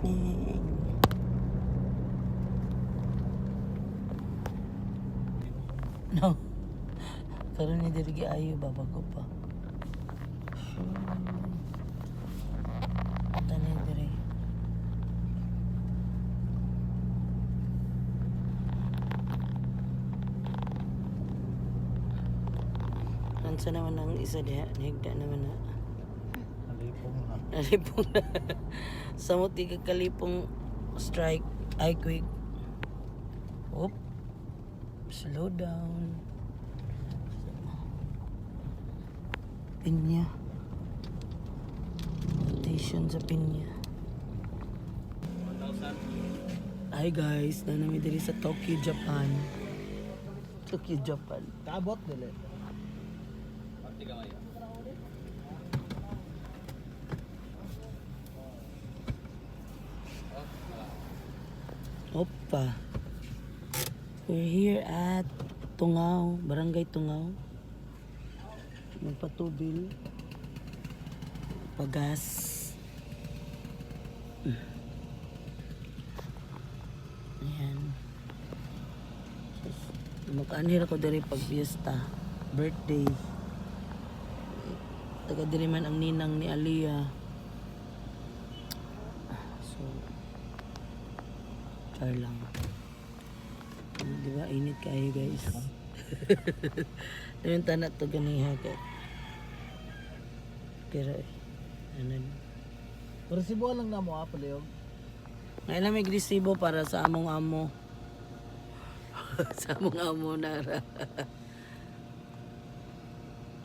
lightning. No. Karon ni diri ayo babago pa. Tanay diri. Ansa naman ang isa diha, nihigda naman na. Nalipong na. Samot di kalipong strike, ay quick. Oop. Slow down. Pinya. Rotation sa pinya. 1,000. Hi guys, nanami diri sa Tokyo, Japan. Tokyo, Japan. Kabot dili. Opa. We're here at Tungao, Barangay Tungao. Magpatubil. Pagas. Ayan. Mag-anhir ako diri pag fiesta. Birthday. Taga diri man ang ninang ni Aliyah. So, char lang. Di ba? Init kayo guys. Yung tanak to ganiha ka. Pero, ano? Resibo lang na mo Leog. Ngayon na may resibo para sa among amo. Sa among amo nara.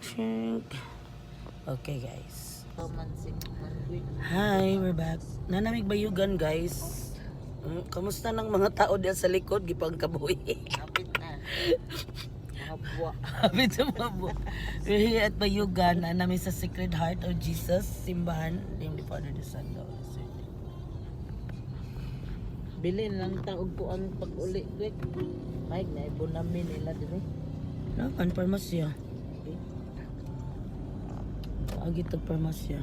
Shrink. Okay guys. Hi, we're back. Nanamig bayugan guys. Kamusta ng mga tao diyan sa likod gipang kaboy? Kapit na. Mga buwa. Habit sa mga buwa. We're here at Bayugan, namin sa Sacred Heart of Jesus, simbahan, name the Father, the Son, the Holy Spirit. Bilin lang taog ko ang pag-uli quick. Mike na ibo namin nila dire. Nakan, parmasya. Agi tag parmasya.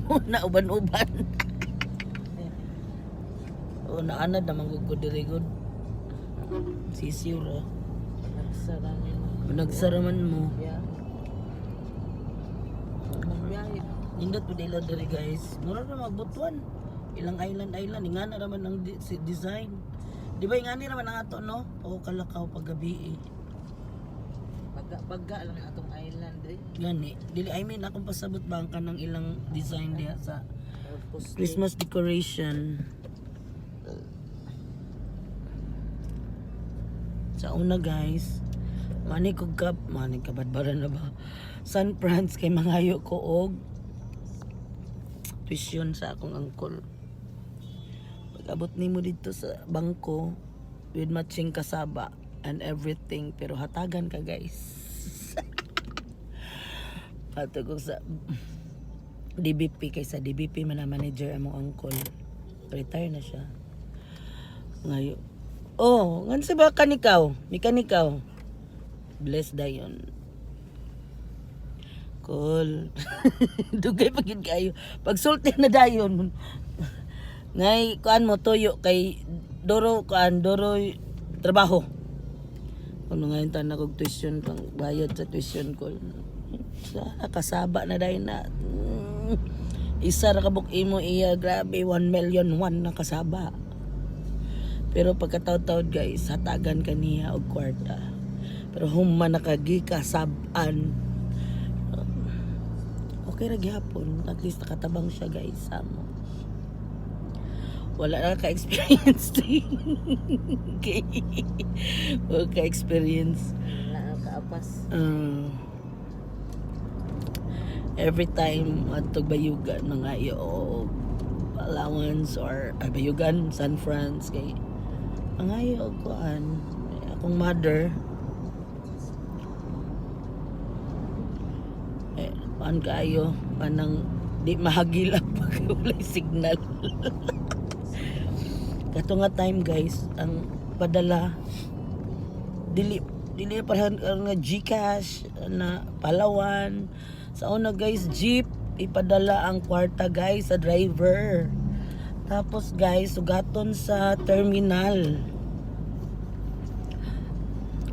Muna, uban-uban. O, naanad naman gugod diri good. Sisiw ra. Nagsaramin. Nagsaraman mo. Yeah. Magbiyahe. Nindot po nila diri guys. Mura na magbutuan. Ilang island. Nga na naman ang design. Di ba nga ni naman ang ato no? O kalakaw paggabi eh. Baga lang atong island eh. Gani. Dili, I mean, akong pasabot ba ang kanang ilang design diha sa Christmas decoration. Sa una guys, manig kabadbaran na ba? San Franz kay mangayo ko og tuition sa akong angkol. Pag-abot nimo dito sa bangko with matching kasaba and everything, pero hatagan ka guys. Ato ko sa DBP, kaysa DBP man na manager among angkol. Retire na siya. Ngayon, oh, ngan si ba kanikaw? Mekanikaw. Bless dayon. Cool. Dugay pagid kayo. Pag sulti na dayon. Ngay kuan mo toyo kay doro trabaho. Kuno ngayon tan ako tuition pang bayad sa tuition ko. Sa kasaba na dayon na. Isa ra kabuk imo iya, grabe 1 million na kasaba. Pero pagkataod-taod guys, hatagan kaniya og kwarta. Pero human nakagi kasaban. Okay ra gyapon, at least nakatabang siya guys amo. Wala na ka-experience. Okay. Wala ka-experience. Wala kaapas. Every time atog bayugan mga iyo allowance or bayugan San Franz kay ang ayo kuan akong mother paan kayo panang di mahagilap pag walay signal. Kato nga time guys ang padala dili parahan nga GCash na Palawan. Sa una guys, jeep, ipadala ang kwarta guys sa driver. Tapos guys, sugaton sa terminal.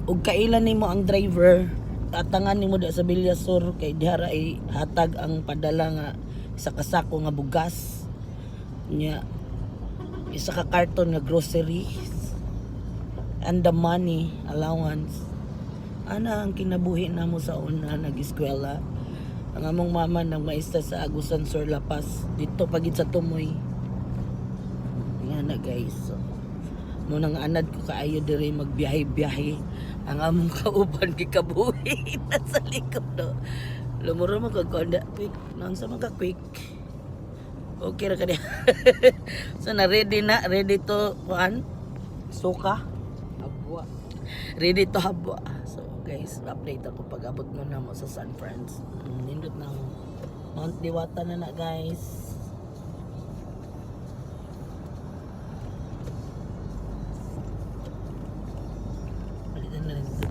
Ug kailan nimo ang driver, tatangan nimo da sa Bilyasur kay dihara ay hatag ang padala nga isa ka sako nga bugas. Nya isa ka karton nga groceries and the money allowance. Ana ang kinabuhi namo sa una nag-eskwela. Ang among mama nang maestra sa Agusan Sur La Paz dito pagid sa Tumoy. Nga na guys. So, munang anad ko kaayo diri magbiyahe-biyahe. Ang among kauban gikabuhi sa likod do. Lumuro mo kag konda quick. Nang sa mga quick. Okay ra kani. So na ready to kuan? Suka. Abwa. Ready to habwa. So guys, update ako pag abot mo na mo sa San Francisco. Nindot na Mount Diwata na guys. Palitan na rin ito.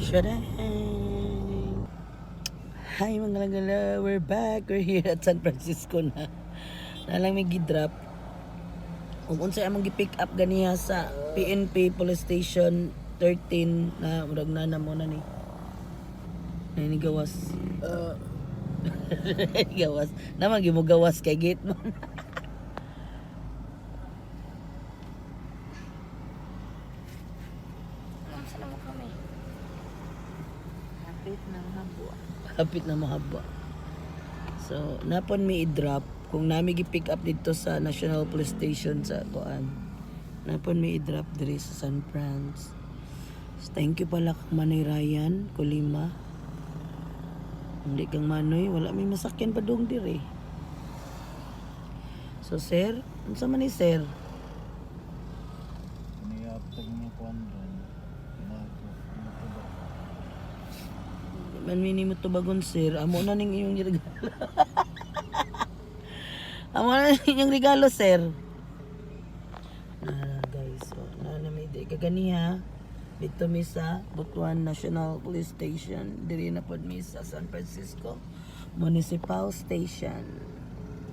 Shadang! Hi mga lagala, we're back. We're here at San Francisco na. Nalang may gidrop. Kung unsay among gi-pick up ganiya sa PNP Police Station 13 na murag na mo na ni. Ni gawas. Gawas. Naman gi mo gawas kay gate mo. Saan mo kami? Hapit ng habwa. Hapit na mahaba. So, napon mi i-drop kung nami gi-pick up dito sa National Police Station sa kuan. Napon mi i-drop diri sa San Francisco. So, thank you pala kang Manoy Ryan, Kolima. Hindi kang Manoy, wala may masakyan pa dong diri. So, sir, unsa man ni sir? Niyaptag mo kuan doon. Man mini mo tubagon sir, amo na ning inyong regalo. Amo na ning inyong regalo sir. Guys, so na may di kaganiha dito mi sa Butuan National Police Station, diri na pod mi sa San Francisco Municipal Station.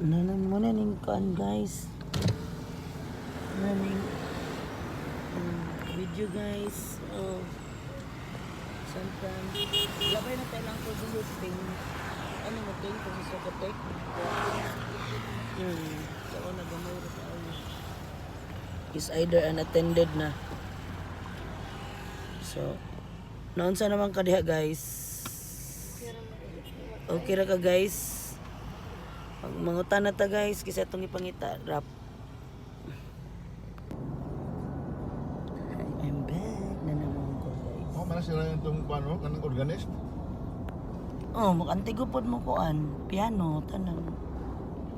Na mo na ning kan guys. Na ning video guys. Oh. San Fran. Labay na tayo lang po sa listing. Ano mo ting kung gusto ko take? So, nagamay rin tayo. Is either unattended na. So, noon sa naman ka diha guys. Okay ra ka guys. Pag mangutan na ta guys, kisa itong ipangita. Rap. I'm back na naman ko guys. Oh, mana sila yung itong kuan mo, kanang organist? Oh, makantigo pod mo kuan. Piano, tanang.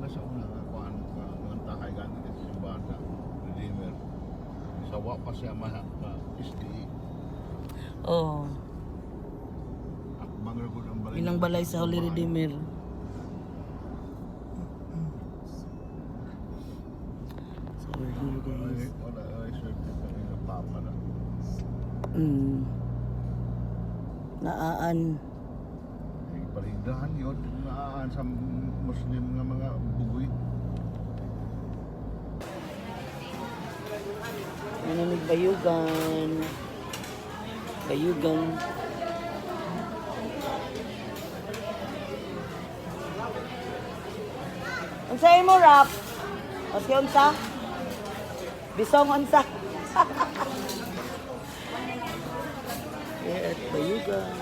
Nasa una nga kuan, mga takay gani sa simbahan sa Redeemer. Sa wa pa siya isti. Oh, Akbang ra gud ang balay. binang balay sa Holy Redeemer. So we're here guys. Ay, wala ay sir, ang papa na. Naaan. Ay, parindahan yun, naan sa Muslim nga mga bugoy. Nanamig bayugan. Bayugan. Unsay mo rap? Oski unsa? Bisong unsa? Yeah, bayugan.